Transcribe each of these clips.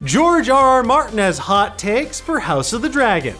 George R.R. Martin has hot takes for House of the Dragon.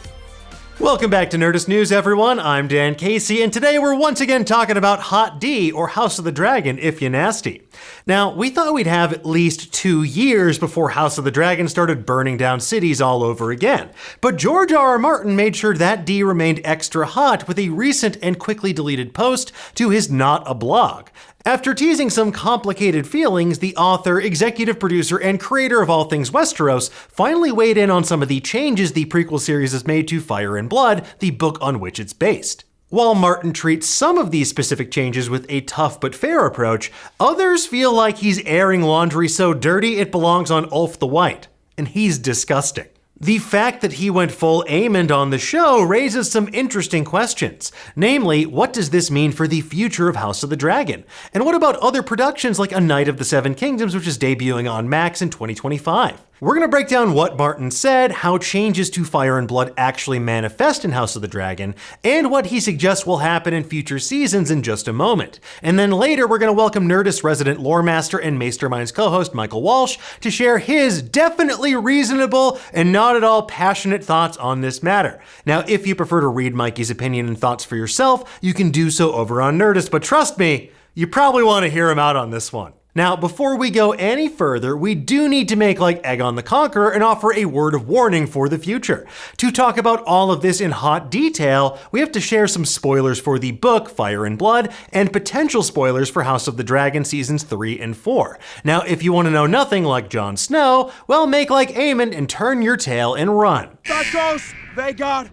Welcome back to Nerdist News, everyone. I'm Dan Casey, and today we're once again talking about Hot D, or House of the Dragon, if you nasty. Now, we thought we'd have at least 2 years before House of the Dragon started burning down cities all over again. But George R.R. Martin made sure that D remained extra hot with a recent and quickly deleted post to his Not a Blog. After teasing some complicated feelings, the author, executive producer, and creator of all things Westeros finally weighed in on some of the changes the prequel series has made to Fire and Blood, the book on which it's based. While Martin treats some of these specific changes with a tough but fair approach, others feel like he's airing laundry so dirty it belongs on Ulf the White. And he's disgusting. The fact that he went full Aemond on the show raises some interesting questions. Namely, what does this mean for the future of House of the Dragon? And what about other productions like A Knight of the Seven Kingdoms, which is debuting on Max in 2025? We're going to break down what Martin said, how changes to Fire and Blood actually manifest in House of the Dragon, and what he suggests will happen in future seasons in just a moment. And then later, we're going to welcome Nerdist resident lore master and Masterminds co-host Michael Walsh to share his definitely reasonable and not at all passionate thoughts on this matter. Now, if you prefer to read Mikey's opinion and thoughts for yourself, you can do so over on Nerdist, but trust me, you probably want to hear him out on this one. Now, before we go any further, we do need to make like Aegon the Conqueror and offer a word of warning for the future. To talk about all of this in hot detail, we have to share some spoilers for the book Fire and Blood and potential spoilers for House of the Dragon seasons 3 and 4. Now, if you want to know nothing like Jon Snow, well, make like Aemond and turn your tail and run. Batos, Vhagar,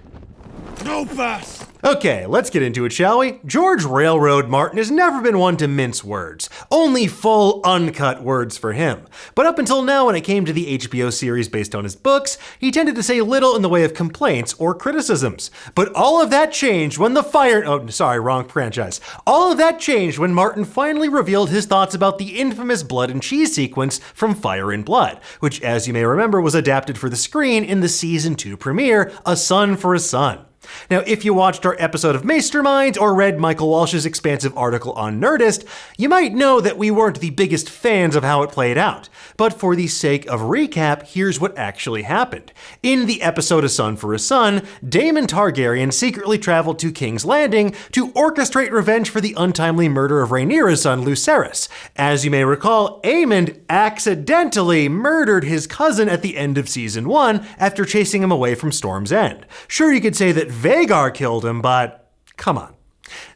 Tropas. Okay, let's get into it, shall we? George Railroad Martin has never been one to mince words. Only full, uncut words for him. But up until now, when it came to the HBO series based on his books, he tended to say little in the way of complaints or criticisms. But all of that changed when wrong franchise. All of that changed when Martin finally revealed his thoughts about the infamous blood and cheese sequence from Fire and Blood, which, as you may remember, was adapted for the screen in the season 2 premiere, A Son for a Son. Now, if you watched our episode of Masterminds or read Michael Walsh's expansive article on Nerdist, you might know that we weren't the biggest fans of how it played out. But for the sake of recap, here's what actually happened. In the episode A Son for a Son, Daemon Targaryen secretly traveled to King's Landing to orchestrate revenge for the untimely murder of Rhaenyra's son Lucerys. As you may recall, Aemond accidentally murdered his cousin at the end of season 1 after chasing him away from Storm's End. Sure, you could say that Vhagar killed him, but come on.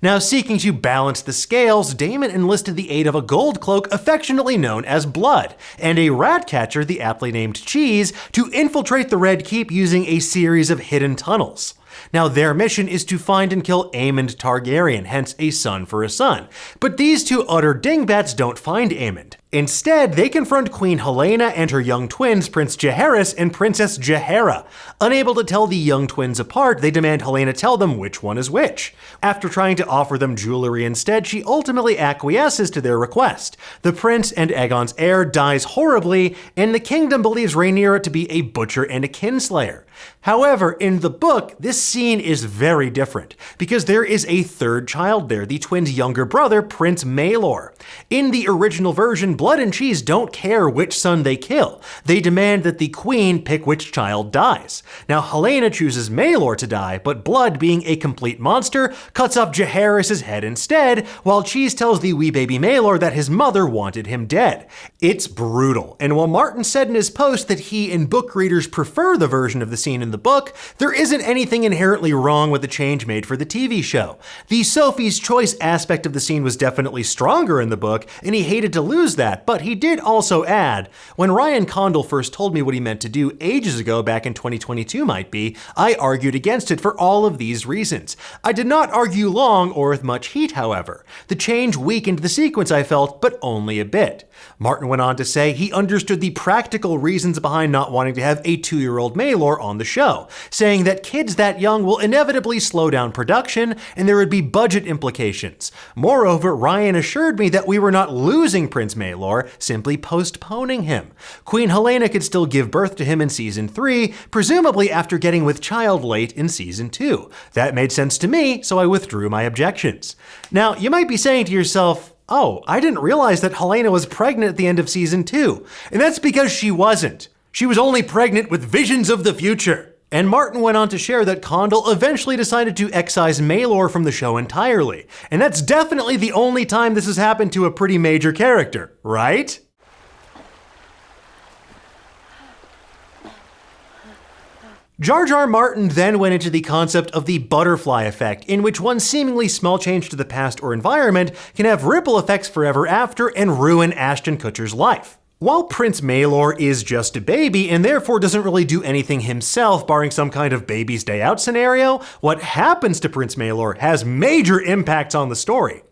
Now, seeking to balance the scales, Daemon enlisted the aid of a gold cloak affectionately known as Blood, and a rat catcher, the aptly named Cheese, to infiltrate the Red Keep using a series of hidden tunnels. Now, their mission is to find and kill Aemond Targaryen, hence A Son for a Son. But these two utter dingbats don't find Aemond. Instead, they confront Queen Helaena and her young twins, Prince Jaehaerys and Princess Jaehaera. Unable to tell the young twins apart, they demand Helaena tell them which one is which. After trying to offer them jewelry instead, she ultimately acquiesces to their request. The prince and Aegon's heir dies horribly, and the kingdom believes Rhaenyra to be a butcher and a kinslayer. However, in the book, this scene is very different, because there is a third child there, the twins' younger brother, Prince Maelor. In the original version, Blood and Cheese don't care which son they kill. They demand that the queen pick which child dies. Now, Helaena chooses Maelor to die, but Blood, being a complete monster, cuts off Jaehaerys' head instead, while Cheese tells the wee baby Maelor that his mother wanted him dead. It's brutal, and while Martin said in his post that he and book readers prefer the version of the scene in the book, there isn't anything inherently wrong with the change made for the TV show. The Sophie's Choice aspect of the scene was definitely stronger in the book, and he hated to lose that, but he did also add, when Ryan Condal first told me what he meant to do ages ago, back in 2022 might be, I argued against it for all of these reasons. I did not argue long or with much heat, however. The change weakened the sequence, I felt, but only a bit. Martin went on to say he understood the practical reasons behind not wanting to have a 2-year-old Maelor on the show, saying that kids that young will inevitably slow down production and there would be budget implications. Moreover, Ryan assured me that we were not losing Prince Maelor, simply postponing him. Queen Helaena could still give birth to him in season 3, presumably after getting with child late in season 2. That made sense to me, so I withdrew my objections. Now, you might be saying to yourself, oh, I didn't realize that Helaena was pregnant at the end of season 2. And that's because she wasn't. She was only pregnant with visions of the future. And Martin went on to share that Condell eventually decided to excise Maelor from the show entirely. And that's definitely the only time this has happened to a pretty major character, right? George R.R. Martin then went into the concept of the butterfly effect, in which one seemingly small change to the past or environment can have ripple effects forever after and ruin Ashton Kutcher's life. While Prince Maelor is just a baby and therefore doesn't really do anything himself barring some kind of baby's day out scenario, what happens to Prince Maelor has major impacts on the story.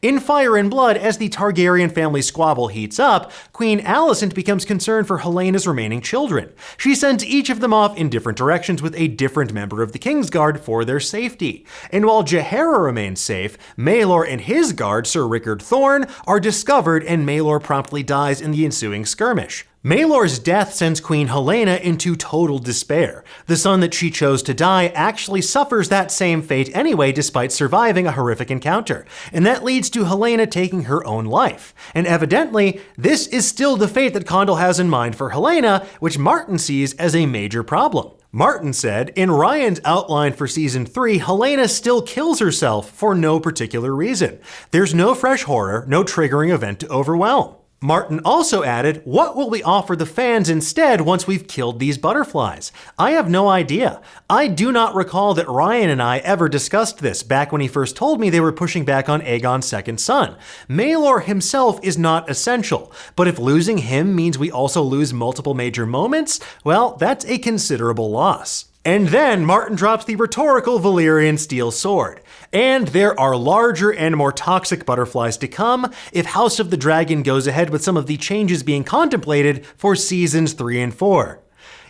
In Fire and Blood, as the Targaryen family squabble heats up, Queen Alicent becomes concerned for Helena's remaining children. She sends each of them off in different directions with a different member of the Kingsguard for their safety. And while Jaehaera remains safe, Maelor and his guard, Sir Rickard Thorne, are discovered and Maelor promptly dies in the ensuing skirmish. Maelor's death sends Queen Helena into total despair. The son that she chose to die actually suffers that same fate anyway despite surviving a horrific encounter, and that leads to Helena taking her own life. And evidently, this is still the fate that Condell has in mind for Helena, which Martin sees as a major problem. Martin said, in Ryan's outline for season 3, Helena still kills herself for no particular reason. There's no fresh horror, no triggering event to overwhelm. Martin also added, what will we offer the fans instead once we've killed these butterflies? I have no idea. I do not recall that Ryan and I ever discussed this back when he first told me they were pushing back on Aegon's second son. Maelor himself is not essential, but if losing him means we also lose multiple major moments, well, that's a considerable loss. And then Martin drops the rhetorical Valyrian steel sword. And there are larger and more toxic butterflies to come if House of the Dragon goes ahead with some of the changes being contemplated for seasons 3 and 4.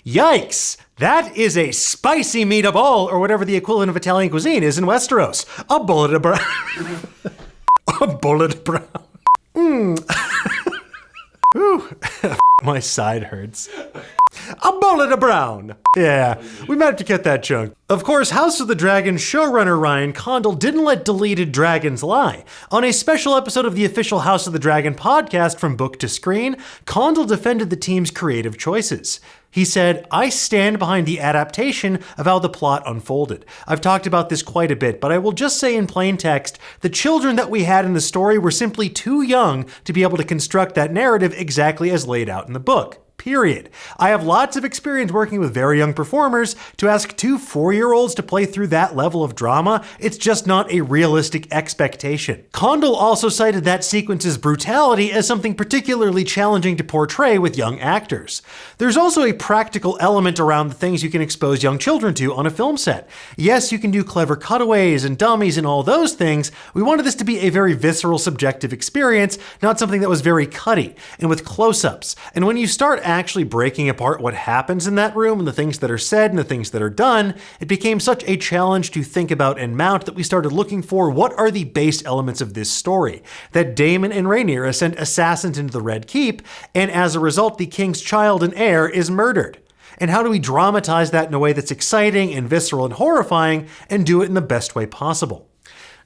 Yikes! That is a spicy meatball, or whatever the equivalent of Italian cuisine is in Westeros. A bullet of brown. A bullet of brown. Ooh, my side hurts. A bullet of brown. Yeah, we might have to get that chunk. Of course, House of the Dragon showrunner Ryan Condell didn't let deleted dragons lie. On a special episode of the official House of the Dragon podcast From Book to Screen, Condell defended the team's creative choices. He said, I stand behind the adaptation of how the plot unfolded. I've talked about this quite a bit, but I will just say in plain text, the children that we had in the story were simply too young to be able to construct that narrative exactly as laid out in the book. Period. I have lots of experience working with very young performers. To ask 2 4-year-olds to play through that level of drama, it's just not a realistic expectation. Condell also cited that sequence's brutality as something particularly challenging to portray with young actors. There's also a practical element around the things you can expose young children to on a film set. Yes, you can do clever cutaways and dummies and all those things. We wanted this to be a very visceral, subjective experience, not something that was very cutty and with close-ups. And when you start actually breaking apart what happens in that room and the things that are said and the things that are done, it became such a challenge to think about and mount that we started looking for what are the base elements of this story. That Daemon and Rhaenyra sent assassins into the Red Keep, and as a result, the king's child and heir is murdered. And how do we dramatize that in a way that's exciting and visceral and horrifying and do it in the best way possible?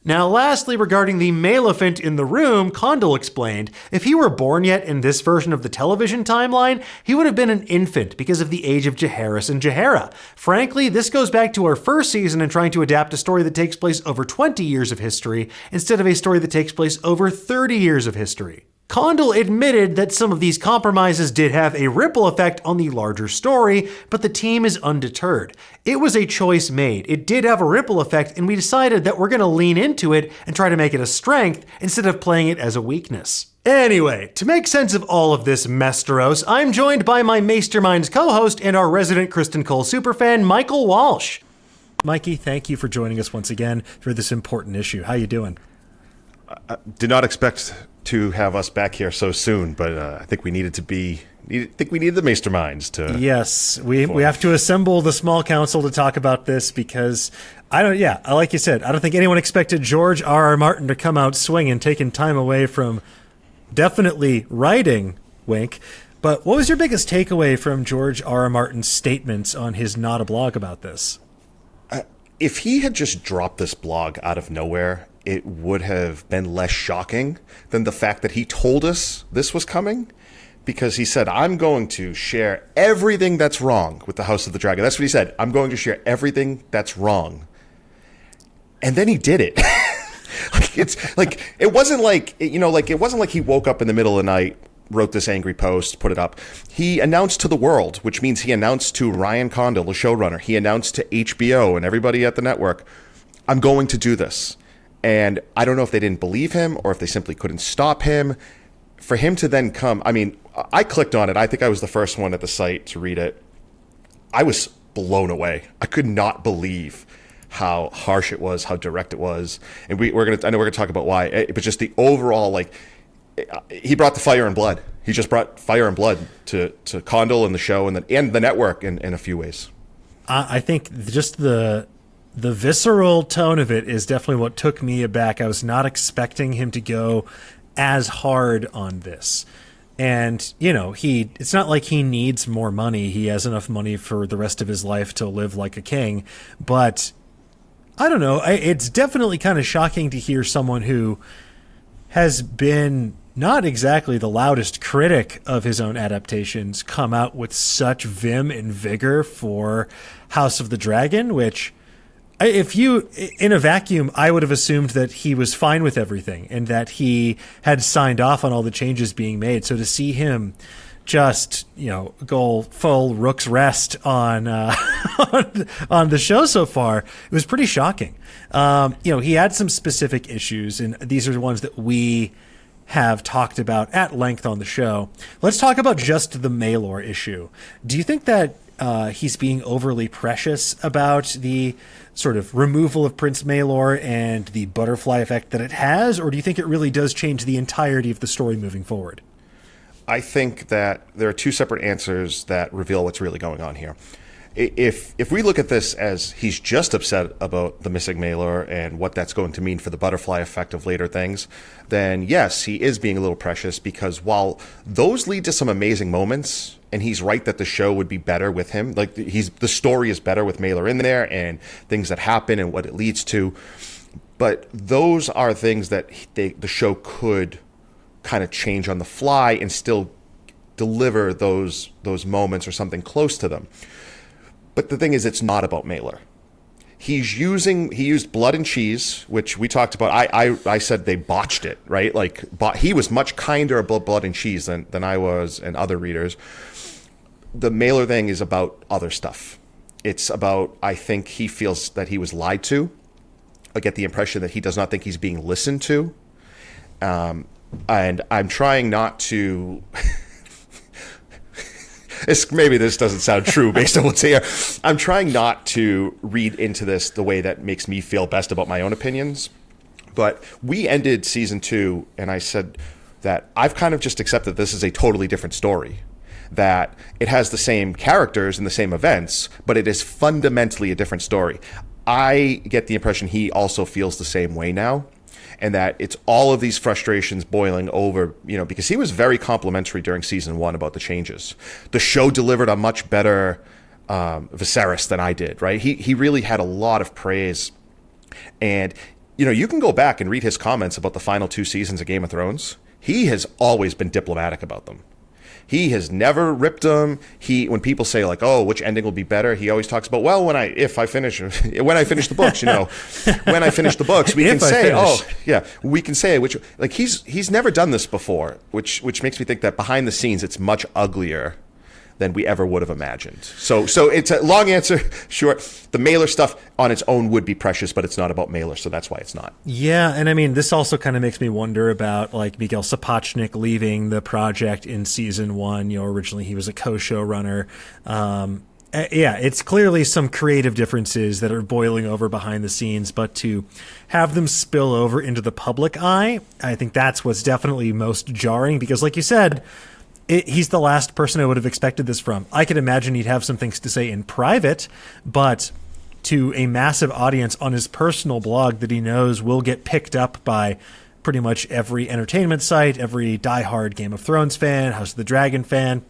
Now, lastly, regarding the Maleficent in the room, Condell explained, if he were born yet in this version of the television timeline, he would have been an infant because of the age of Jaehaerys and Jaehaera. Frankly, this goes back to our first season and trying to adapt a story that takes place over 20 years of history instead of a story that takes place over 30 years of history. Condell admitted that some of these compromises did have a ripple effect on the larger story, but the team is undeterred. It was a choice made. It did have a ripple effect, and we decided that we're going to lean into it and try to make it a strength instead of playing it as a weakness. Anyway, to make sense of all of this Mesteros, I'm joined by my Masterminds co-host and our resident Kristen Cole superfan, Michael Walsh. Mikey, thank you for joining us once again for this important issue. How you doing? I did not expect to have us back here so soon, but I think we needed the Masterminds to. Yes, we have to assemble the small council to talk about this because like you said, I don't think anyone expected George R.R. Martin to come out swinging, taking time away from definitely writing, wink. But what was your biggest takeaway from George R.R. Martin's statements on his Not a Blog about this? If he had just dropped this blog out of nowhere, it would have been less shocking than the fact that he told us this was coming. because he said, I'm going to share everything that's wrong with the House of the Dragon. That's what he said. I'm going to share everything that's wrong. And then he did it. It's like, it wasn't like, it wasn't like he woke up in the middle of the night, wrote this angry post, put it up. He announced to the world, which means he announced to Ryan Condal, the showrunner. He announced to HBO and everybody at the network, I'm going to do this. And I don't know if they didn't believe him or if they simply couldn't stop him. For him to then come, I mean, I clicked on it. I think I was the first one at the site to read it. I was blown away. I could not believe how harsh it was, how direct it was. And I know we're gonna talk about why, but just the overall, like, he brought the fire and blood. He just brought fire and blood to Condal and the show and the network in a few ways. I think just the visceral tone of it is definitely what took me aback. I was not expecting him to go as hard on this. And, it's not like he needs more money. He has enough money for the rest of his life to live like a king. But I don't know. It's definitely kind of shocking to hear someone who has been not exactly the loudest critic of his own adaptations come out with such vim and vigor for House of the Dragon, which, if you, in a vacuum, I would have assumed that he was fine with everything and that he had signed off on all the changes being made. So to see him just, go full Rook's Rest on on the show so far, it was pretty shocking. He had some specific issues, and these are the ones that we have talked about at length on the show. Let's talk about just the Maelor issue. Do you think that he's being overly precious about the sort of removal of Prince Maelor and the butterfly effect that it has, or do you think it really does change the entirety of the story moving forward? I think that there are two separate answers that reveal what's really going on here. If we look at this as he's just upset about the missing Maelor and what that's going to mean for the butterfly effect of later things, then yes, he is being a little precious, because while those lead to some amazing moments, and he's right that the show would be better with him, like the story is better with Maelor in there and things that happen and what it leads to, but those are things that the show could kind of change on the fly and still deliver those moments or something close to them. But the thing is, it's not about Maelor. He used blood and cheese, which we talked about. I said they botched it, right? Like, he was much kinder about blood and cheese than I was and other readers. The Maelor thing is about other stuff. It's about, I think he feels that he was lied to. I get the impression that he does not think he's being listened to. And I'm trying not to... Maybe this doesn't sound true based on what's here. I'm trying not to read into this the way that makes me feel best about my own opinions. But we ended season 2, and I said that I've kind of just accepted this is a totally different story. That it has the same characters and the same events, but it is fundamentally a different story. I get the impression he also feels the same way now. And that it's all of these frustrations boiling over, because he was very complimentary during season 1 about the changes. The show delivered a much better Viserys than I did, right? He really had a lot of praise. And, you can go back and read his comments about the final 2 seasons of Game of Thrones. He has always been diplomatic about them. He has never ripped them. When people say like, "Oh, which ending will be better?" He always talks about, "Well, when I finish the books, when I finish the books, we can say, we can say which." Like he's never done this before, which makes me think that behind the scenes it's much uglier than we ever would have imagined. So it's a long answer, short. The Maelor stuff on its own would be precious, but it's not about Maelor, so that's why it's not. Yeah, and I mean, this also kind of makes me wonder about like Miguel Sapochnik leaving the project in season 1. Originally he was a co-showrunner. It's clearly some creative differences that are boiling over behind the scenes, but to have them spill over into the public eye, I think that's what's definitely most jarring, because like you said, he's the last person I would have expected this from. I could imagine he'd have some things to say in private, but to a massive audience on his personal blog that he knows will get picked up by pretty much every entertainment site, every diehard Game of Thrones fan, House of the Dragon fan,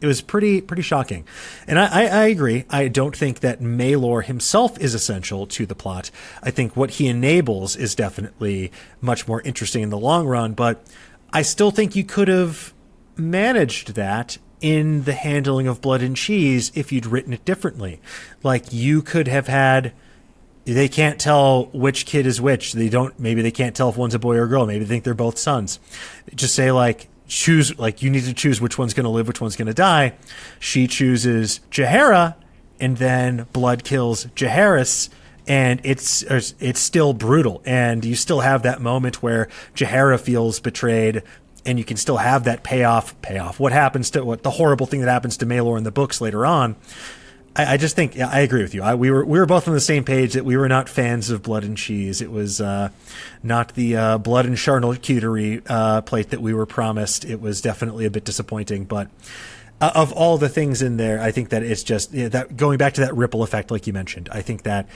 it was pretty shocking. And I agree. I don't think that Maelor himself is essential to the plot. I think what he enables is definitely much more interesting in the long run, but I still think you could have managed that in the handling of Blood and Cheese if you'd written it differently. Like, you could have had, they can't tell which kid is which. Maybe they can't tell if one's a boy or a girl. Maybe they think they're both sons. Just say, like, choose, like, you need to choose which one's going to live, which one's going to die. She chooses Jaehaera, and then Blood kills Jaehaerys, and it's still brutal. And you still have that moment where Jaehaera feels betrayed, and you can still have that payoff. What the horrible thing that happens to Maelor in the books later on. I just think, I agree with you. We were both on the same page that we were not fans of Blood and Cheese. It was not the blood and charcuterie plate that we were promised. It was definitely a bit disappointing. But of all the things in there, I think that it's just that going back to that ripple effect, like you mentioned. I think that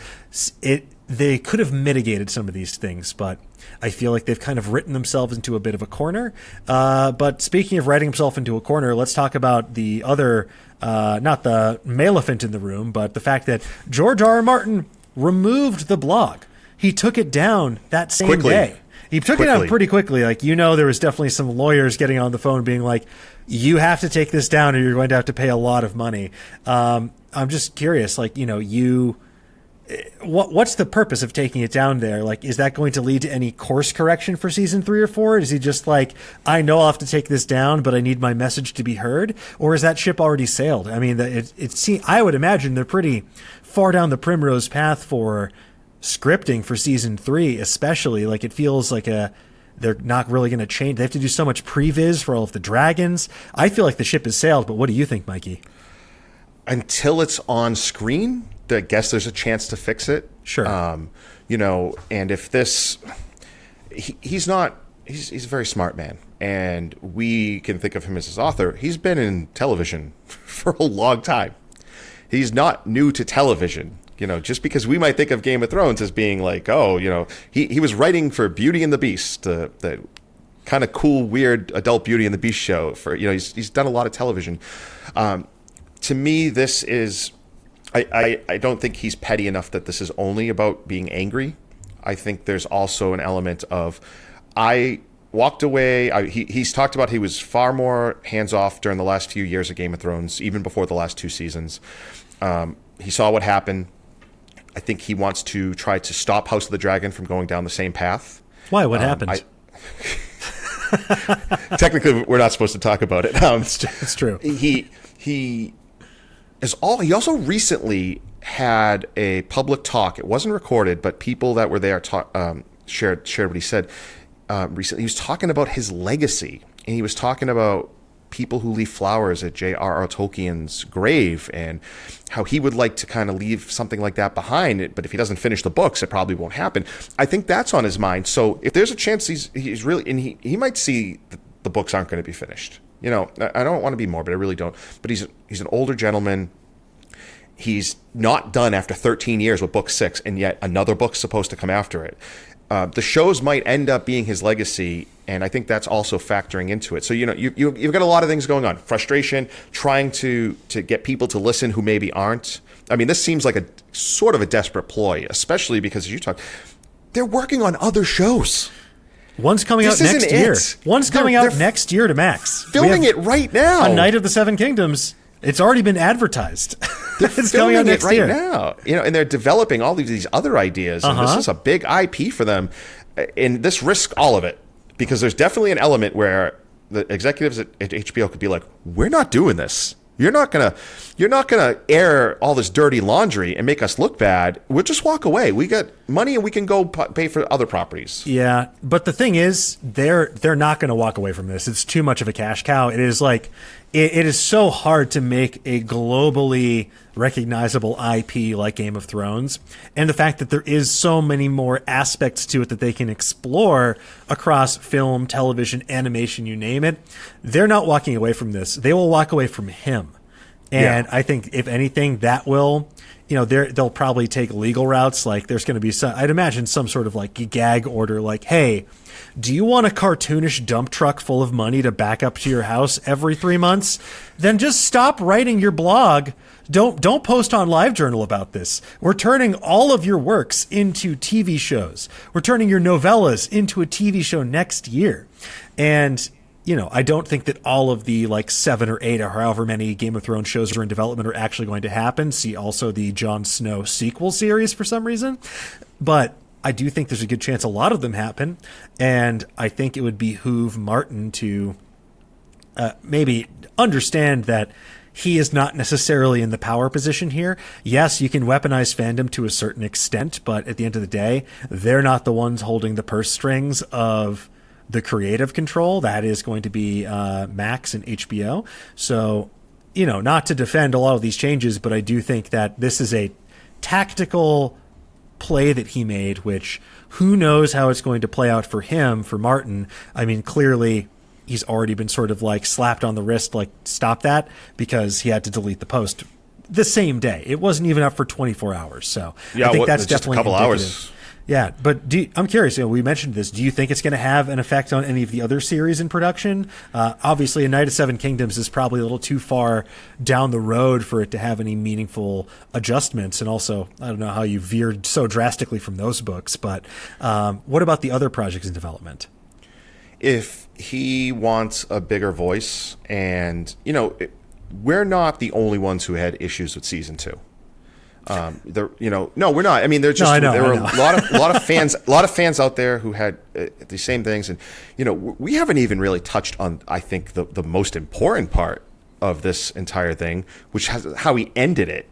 they could have mitigated some of these things, but I feel like they've kind of written themselves into a bit of a corner. But speaking of writing himself into a corner, let's talk about the other, not the maleficent in the room, but the fact that George R.R. Martin removed the blog. He took it down that same day. He took it down pretty quickly. Like, there was definitely some lawyers getting on the phone being like, you have to take this down or you're going to have to pay a lot of money. I'm just curious, like, what's the purpose of taking it down there? Like, is that going to lead to any course correction for season 3 or 4? Is he just like, I know I'll have to take this down, but I need my message to be heard? Or is that ship already sailed? I mean, I would imagine they're pretty far down the primrose path for scripting for season 3, especially. Like, it feels like they're not really going to change. They have to do so much previs for all of the dragons. I feel like the ship has sailed, but what do you think, Mikey? Until it's on screen, I guess there's a chance to fix it. Sure. And if this, he's a very smart man, and we can think of him as his author. He's been in television for a long time. He's not new to television. Just because we might think of Game of Thrones as being like, he was writing for Beauty and the Beast, the kind of cool, weird adult Beauty and the Beast show. He's done a lot of television. To me, this is, I don't think he's petty enough that this is only about being angry. I think there's also an element of, I walked away. He's talked about he was far more hands-off during the last few years of Game of Thrones, even before the last 2 seasons. He saw what happened. I think he wants to try to stop House of the Dragon from going down the same path. Why? What happened? Technically, we're not supposed to talk about it. It's true. He also recently had a public talk. It wasn't recorded, but people that were there shared what he said recently. He was talking about his legacy, and he was talking about people who leave flowers at J.R.R. Tolkien's grave and how he would like to kind of leave something like that behind. But if he doesn't finish the books, it probably won't happen. I think that's on his mind. So if there's a chance he's really, and he might see that the books aren't going to be finished. I don't want to be morbid. I really don't. But he's an older gentleman. He's not done after 13 years with book 6, and yet another book's supposed to come after it. The shows might end up being his legacy, and I think that's also factoring into it. So, you've got a lot of things going on. Frustration, trying to get people to listen who maybe aren't. I mean, this seems like a sort of a desperate ploy, especially because, as you talk, they're working on other shows. One's coming out next year. One's coming out next year to Max. Filming it right now. A Night of the Seven Kingdoms. It's already been advertised. It's coming out next year. Now. And they're developing all of these other ideas. And this is a big IP for them. And this risks all of it. Because there's definitely an element where the executives at HBO could be like, we're not doing this. You're not gonna air all this dirty laundry and make us look bad. We'll just walk away. We got money and we can go pay for other properties. Yeah, but the thing is, they're not going to walk away from this. It's too much of a cash cow. It is like it is so hard to make a globally recognizable IP like Game of Thrones, and the fact that there is so many more aspects to it that they can explore across film, television, animation, you name it. They're not walking away from this. They will walk away from him. And I think if anything, that will, they'll probably take legal routes. Like there's going to be I'd imagine some sort of like gag order, like, hey, do you want a cartoonish dump truck full of money to back up to your house every 3 months? Then just stop writing your blog. Don't post on LiveJournal about this. We're turning all of your works into TV shows. We're turning your novellas into a TV show next year. And I don't think that all of the 7 or 8 or however many Game of Thrones shows are in development are actually going to happen. See also the Jon Snow sequel series for some reason. But I do think there's a good chance a lot of them happen. And I think it would behoove Martin to maybe understand that he is not necessarily in the power position here. Yes, you can weaponize fandom to a certain extent, but at the end of the day, they're not the ones holding the purse strings of the creative control. That is going to be Max and HBO. So, not to defend a lot of these changes, but I do think that this is a tactical play that he made, which who knows how it's going to play out for him, for Martin. I mean, clearly he's already been sort of slapped on the wrist, stop that, because he had to delete the post the same day. It wasn't even up for 24 hours. So yeah, I think that's just definitely a couple indicative. hours. Yeah, but I'm curious, we mentioned this. Do you think it's going to have an effect on any of the other series in production? Obviously, A Night of Seven Kingdoms is probably a little too far down the road for it to have any meaningful adjustments. And also, I don't know how you veered so drastically from those books, but what about the other projects in development? If he wants a bigger voice, and, we're not the only ones who had issues with season 2. No, we're not. I mean, there were a lot of fans out there who had the same things, and we haven't even really touched on, I think, the most important part of this entire thing, which has how he ended it.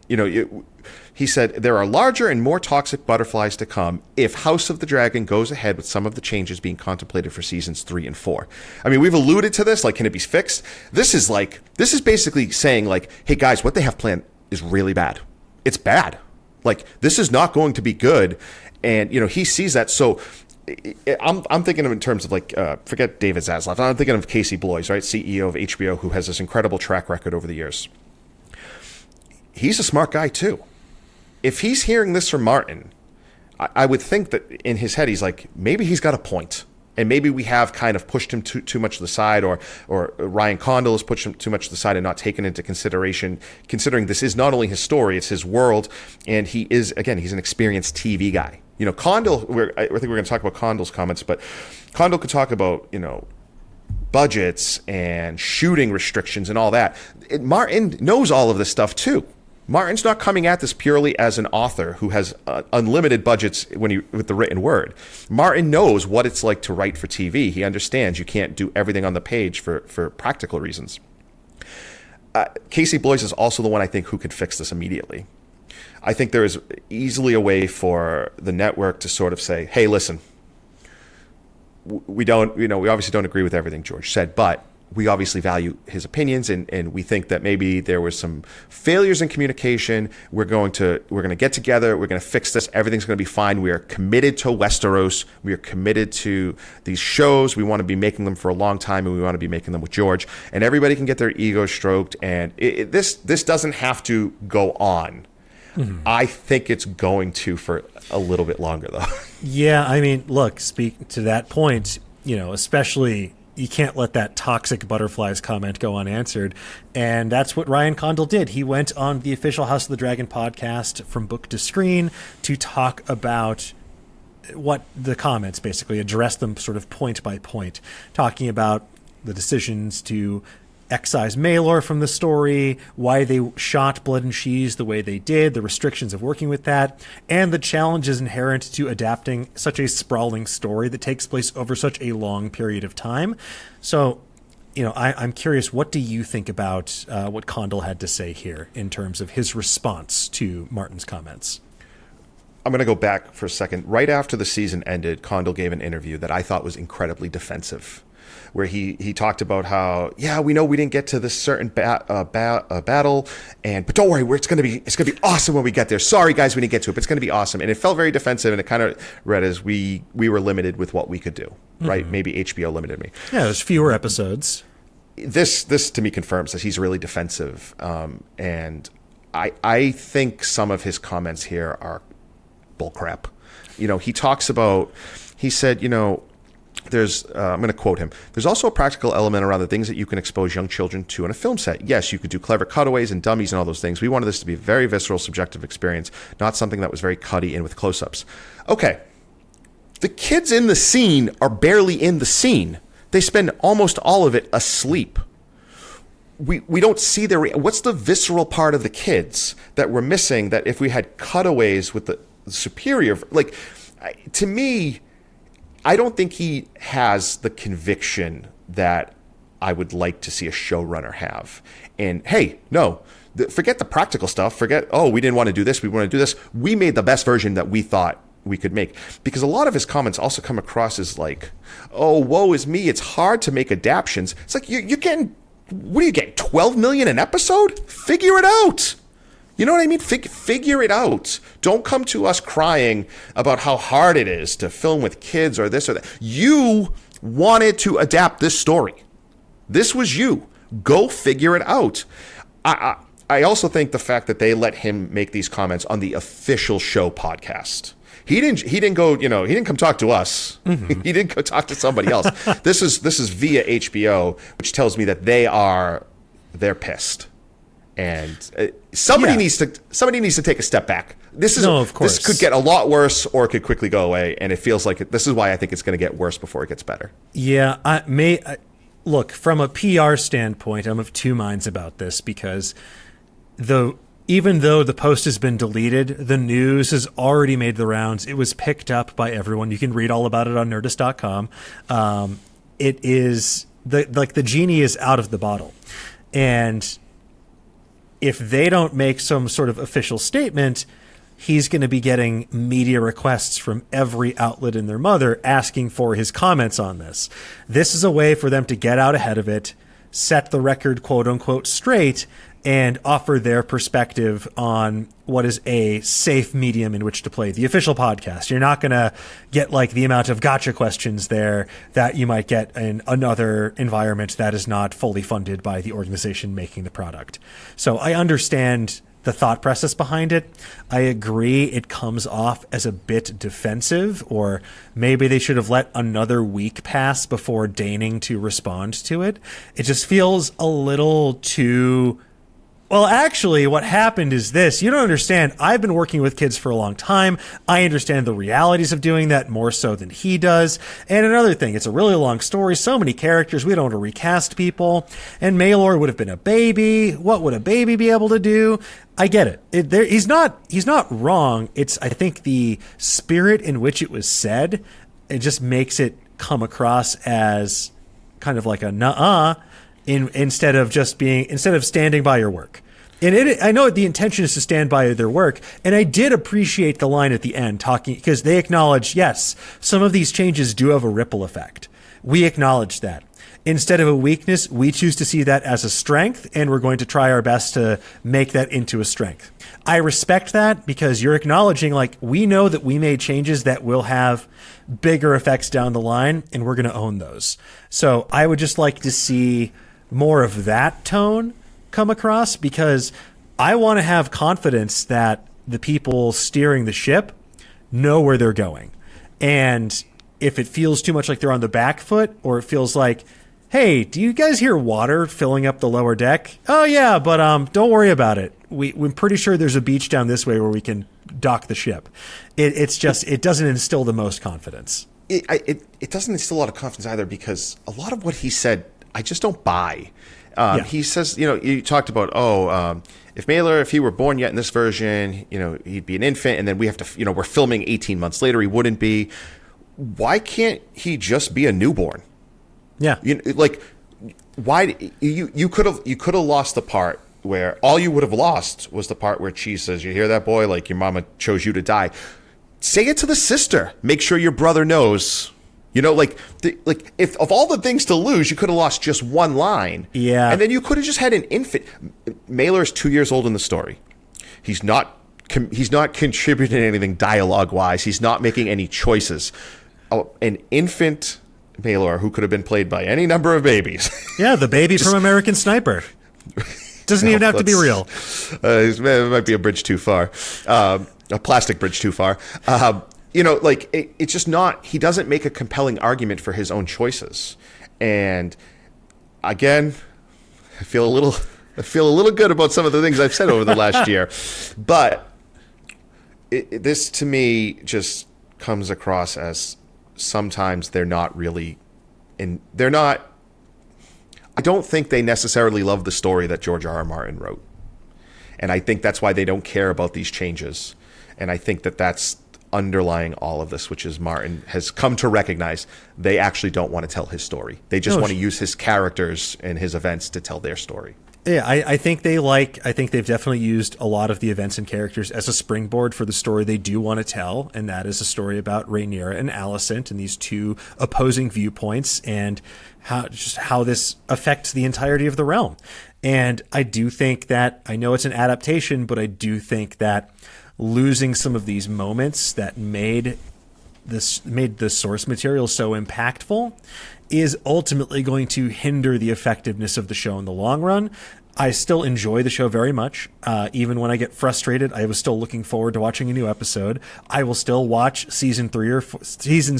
He said there are larger and more toxic butterflies to come if House of the Dragon goes ahead with some of the changes being contemplated for seasons 3 and 4. I mean, we've alluded to this. Can it be fixed? This is basically saying hey guys, what they have planned is really bad. It's bad. This is not going to be good. And, he sees that. So I'm thinking of in terms of forget David Zaslav. I'm thinking of Casey Bloys, right? CEO of HBO, who has this incredible track record over the years. He's a smart guy too. If he's hearing this from Martin, I would think that in his head, he's maybe he's got a point. And maybe we have kind of pushed him too much to the side, or Ryan Condal has pushed him too much to the side and not taken into consideration, considering this is not only his story, it's his world. And he is, again, he's an experienced TV guy. Condal, I think we're going to talk about Condal's comments, but Condal could talk about, budgets and shooting restrictions and all that. Martin knows all of this stuff too. Martin's not coming at this purely as an author who has unlimited budgets with the written word. Martin knows what it's like to write for TV. He understands you can't do everything on the page for practical reasons. Casey Bloys is also the one, I think, who could fix this immediately. I think there is easily a way for the network to sort of say, hey, listen, we obviously don't agree with everything George said, but we obviously value his opinions, and we think that maybe there were some failures in communication. We're going to get together. We're going to fix this. Everything's going to be fine. We are committed to Westeros. We are committed to these shows. We want to be making them for a long time, and we want to be making them with George. And everybody can get their ego stroked. And this doesn't have to go on. Mm-hmm. I think it's going to for a little bit longer, though. Yeah, I mean, look, speak to that point, especially, you can't let that toxic butterflies comment go unanswered. And that's what Ryan Condal did. He went on the official House of the Dragon podcast, From Book to Screen, to talk about what the comments, basically address them sort of point by point, talking about the decisions to excise Maelor from the story, why they shot Blood and Cheese the way they did, the restrictions of working with that, and the challenges inherent to adapting such a sprawling story that takes place over such a long period of time. So, I'm curious, what do you think about what Condal had to say here in terms of his response to Martin's comments? I'm going to go back for a second. Right after the season ended, Condal gave an interview that I thought was incredibly defensive, where he talked about how, yeah, we know we didn't get to this certain battle, but don't worry, it's gonna be awesome when we get there. Sorry guys, we didn't get to it, but it's gonna be awesome. And it felt very defensive, and it kind of read as we were limited with what we could do, right? Mm-hmm. Maybe HBO limited me. Yeah, there's fewer episodes. This to me confirms that he's really defensive, and I think some of his comments here are bullcrap. He said, there's, I'm going to quote him, there's also a practical element around the things that you can expose young children to on a film set. Yes, you could do clever cutaways and dummies and all those things. We wanted this to be a very visceral, subjective experience, not something that was very cutty and with close-ups. Okay, the kids in the scene are barely in the scene. They spend almost all of it asleep. We don't see what's the visceral part of the kids that we're missing, that if we had cutaways with the superior, like, to me, I don't think he has the conviction that I would like to see a showrunner have. And hey, no, forget the practical stuff. Forget, oh, we didn't want to do this. We want to do this. We made the best version that we thought we could make. Because a lot of his comments also come across as like, oh, woe is me. It's hard to make adaptions. It's like, you're getting, what do you get, 12 million an episode? Figure it out. You know what I mean? Figure it out. Don't come to us crying about how hard it is to film with kids or this or that. You wanted to adapt this story. This was you. Go figure it out. I also think the fact that they let him make these comments on the official show podcast. He didn't go, he didn't come talk to us. Mm-hmm. He didn't go talk to somebody else. This is via HBO, which tells me that they're pissed. And somebody needs to take a step back. Of course. This could get a lot worse, or it could quickly go away. And it feels like this is why I think it's going to get worse before it gets better. Yeah, look, from a PR standpoint, I'm of two minds about this, because even though the post has been deleted, the news has already made the rounds. It was picked up by everyone. You can read all about it on Nerdist.com. It is the genie is out of the bottle, and if they don't make some sort of official statement, he's going to be getting media requests from every outlet and their mother asking for his comments on this. This is a way for them to get out ahead of it, set the record, quote unquote, straight, and offer their perspective on what is a safe medium in which to play the official podcast. You're not going to get like the amount of gotcha questions there that you might get in another environment that is not fully funded by the organization making the product. So I understand the thought process behind it. I agree it comes off as a bit defensive, or maybe they should have let another week pass before deigning to respond to it. It just feels a little too... Well, actually, what happened is this. You don't understand. I've been working with kids for a long time. I understand the realities of doing that more so than he does. And another thing, it's a really long story. So many characters. We don't want to recast people. And Maelor would have been a baby. What would a baby be able to do? I get it. He's not wrong. It's, I think, the spirit in which it was said, it just makes it come across as kind of like a nuh-uh, instead of standing by your work. And I know the intention is to stand by their work, and I did appreciate the line at the end talking, because they acknowledge, yes, some of these changes do have a ripple effect. We acknowledge that. Instead of a weakness, we choose to see that as a strength, and we're going to try our best to make that into a strength. I respect that, because you're acknowledging, like, we know that we made changes that will have bigger effects down the line, and we're going to own those. So I would just like to see more of that tone come across, because I want to have confidence that the people steering the ship know where they're going. And if it feels too much like they're on the back foot, or it feels like, hey, do you guys hear water filling up the lower deck? Oh yeah, but don't worry about it. We're pretty sure there's a beach down this way where we can dock the ship. It doesn't instill the most confidence. It doesn't instill a lot of confidence either, because a lot of what he said, I just don't buy. He says, you talked about, if Maelor, if he were born yet in this version, he'd be an infant, and then we have to, we're filming 18 months later, he wouldn't be. Why can't he just be a newborn? Yeah. Why you could have lost the part where all you would have lost was the part where Cheese says, "You hear that, boy? Like, your mama chose you to die." Say it to the sister. Make sure your brother knows. If of all the things to lose, you could have lost just one line. Yeah. And then you could have just had an infant. Maelor is 2 years old in the story. He's not contributing anything dialogue-wise. He's not making any choices. An infant Maelor who could have been played by any number of babies. Yeah, the baby from American Sniper. Doesn't even have to be real. It might be a bridge too far. A plastic bridge too far. It's just not, he doesn't make a compelling argument for his own choices. And again, I feel a little good about some of the things I've said over the last year, but this to me just comes across as sometimes they're not really and they're not. I don't think they necessarily love the story that George R.R. Martin wrote. And I think that's why they don't care about these changes. And I think that that's underlying all of this, which is Martin has come to recognize they actually don't want to tell his story. They just want to use his characters and his events to tell their story. Yeah, I think they've definitely used a lot of the events and characters as a springboard for the story they do want to tell, and that is a story about Rhaenyra and Alicent and these two opposing viewpoints and how this affects the entirety of the realm. And I do think that, I know it's an adaptation, but I do think that losing some of these moments that made the source material so impactful is ultimately going to hinder the effectiveness of the show in the long run. I still enjoy the show very much. Even when I get frustrated, I was still looking forward to watching a new episode. I will still watch seasons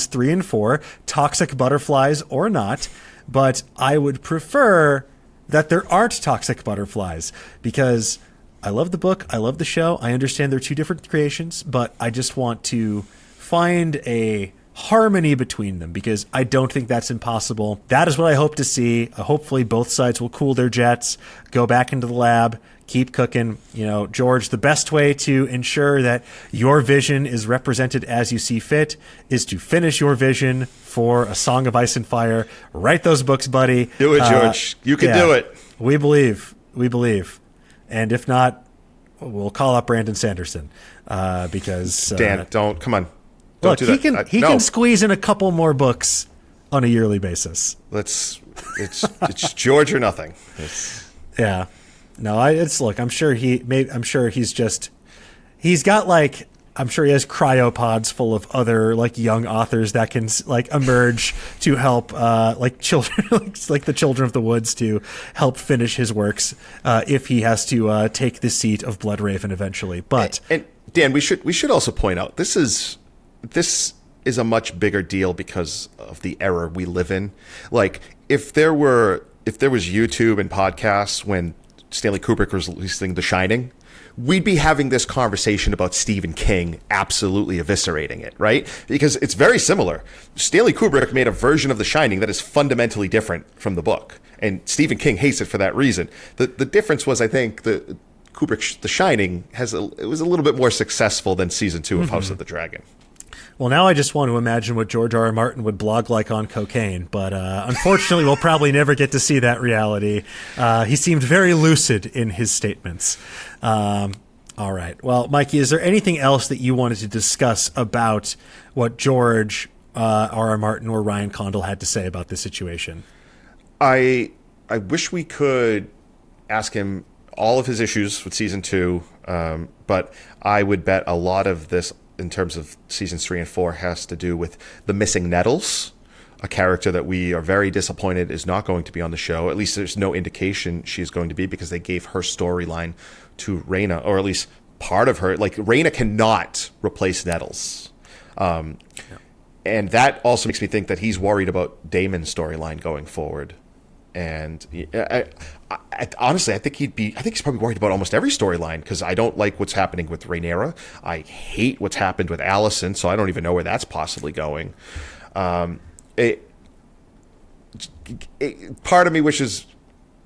3 and 4, toxic butterflies or not, but I would prefer that there aren't toxic butterflies, because I love the book, I love the show, I understand they're two different creations, but I just want to find a harmony between them, because I don't think that's impossible. That is what I hope to see. Hopefully both sides will cool their jets, go back into the lab, keep cooking. You know, George, the best way to ensure that your vision is represented as you see fit is to finish your vision for A Song of Ice and Fire. Write those books, buddy. Do it, George. You can do it. We believe. And if not, we'll call up Brandon Sanderson, because Dan, don't, come on. Look, he can squeeze in a couple more books on a yearly basis. It's George or nothing. Yeah. No, I'm sure he's got I'm sure he has cryopods full of other young authors that can emerge to help children, like the Children of the Woods, to help finish his works if he has to take the seat of Bloodraven eventually. But and Dan, we should also point out this is a much bigger deal because of the era we live in. Like, if there was YouTube and podcasts when Stanley Kubrick was releasing The Shining, we'd be having this conversation about Stephen King absolutely eviscerating it, right? Because it's very similar. Stanley Kubrick made a version of The Shining that is fundamentally different from the book, and Stephen King hates it for that reason. The difference was, I think, Kubrick's The Shining it was a little bit more successful than season 2 of House of the Dragon. Well, now I just want to imagine what George R.R. Martin would blog like on cocaine, but unfortunately we'll probably never get to see that reality. He seemed very lucid in his statements. All right. Well, Mikey, is there anything else that you wanted to discuss about what George R.R. Martin or Ryan Condal had to say about this situation? I wish we could ask him all of his issues with season 2, but I would bet a lot of this, in terms of seasons 3 and 4, has to do with the missing Nettles, a character that we are very disappointed is not going to be on the show. At least there's no indication she is going to be, because they gave her storyline to Rhaena, or at least part of her. Rhaena cannot replace Nettles. And that also makes me think that he's worried about Daemon's storyline going forward. And honestly, I think he's probably worried about almost every storyline, because I don't like what's happening with Rhaenyra. I hate what's happened with Alicent, so I don't even know where that's possibly going. Part of me wishes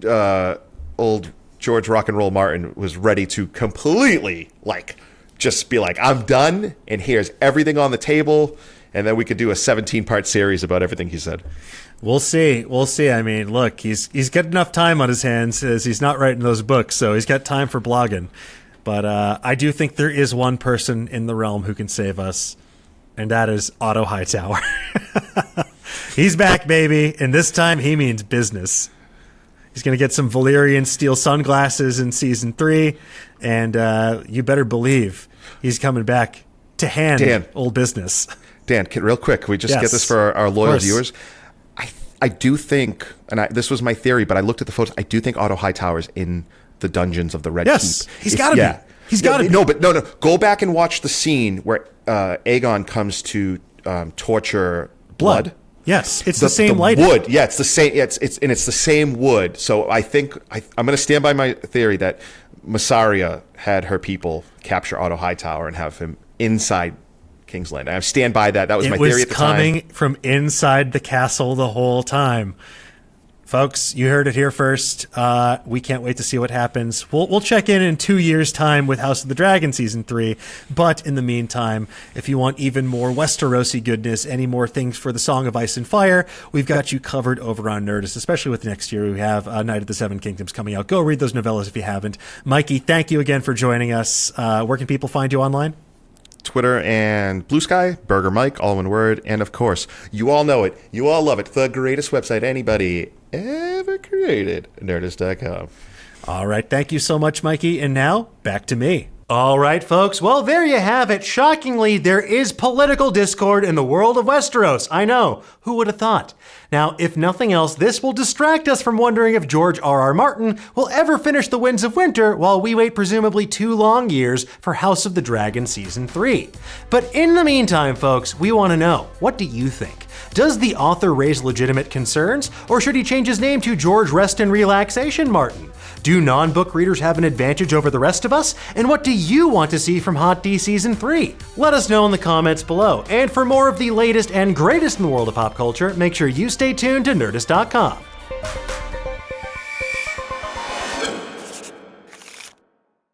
old George Rock and Roll Martin was ready to completely just be like, I'm done, and here's everything on the table, and then we could do a 17-part series about everything he said. We'll see. I mean, look, he's got enough time on his hands, as he's not writing those books, so he's got time for blogging. But I do think there is one person in the realm who can save us, and that is Otto Hightower. He's back, baby, and this time he means business. He's going to get some Valyrian steel sunglasses in season 3, and you better believe he's coming back to hand old business. Dan, real quick, can we just get this for our loyal viewers? I do think, and this was my theory, but I looked at the photos. I do think Otto Hightower's in the dungeons of the Red Keep. He's got to be. He's got to be. No. Go back and watch the scene where Aegon comes to torture Blood. Yes, it's the same lighting. Wood. Yeah, it's the same. Yeah, it's the same wood. So I think I'm going to stand by my theory that Massaria had her people capture Otto Hightower and have him inside King's Landing. I stand by that. That was my theory at the time. It was coming from inside the castle the whole time. Folks, you heard it here first. We can't wait to see what happens. We'll check in 2 years' time with House of the Dragon Season 3. But in the meantime, if you want even more Westerosi goodness, any more things for the Song of Ice and Fire, we've got you covered over on Nerdist, especially with next year. We have Night of the Seven Kingdoms coming out. Go read those novellas if you haven't. Mikey, thank you again for joining us. Where can people find you online? Twitter and Blue Sky, Burger Mike, all one word. And of course, you all know it. You all love it. The greatest website anybody ever created, Nerdist.com. All right. Thank you so much, Mikey. And now, back to me. All right, folks. Well, there you have it. Shockingly, there is political discord in the world of Westeros. I know. Who would have thought? Now, if nothing else, this will distract us from wondering if George R.R. Martin will ever finish The Winds of Winter while we wait presumably 2 long years for House of the Dragon Season 3. But in the meantime, folks, we want to know, what do you think? Does the author raise legitimate concerns, or should he change his name to George Rest and Relaxation Martin? Do non-book readers have an advantage over the rest of us? And what do you want to see from Hot D Season 3? Let us know in the comments below. And for more of the latest and greatest in the world of pop culture, make sure you stay tuned to Nerdist.com.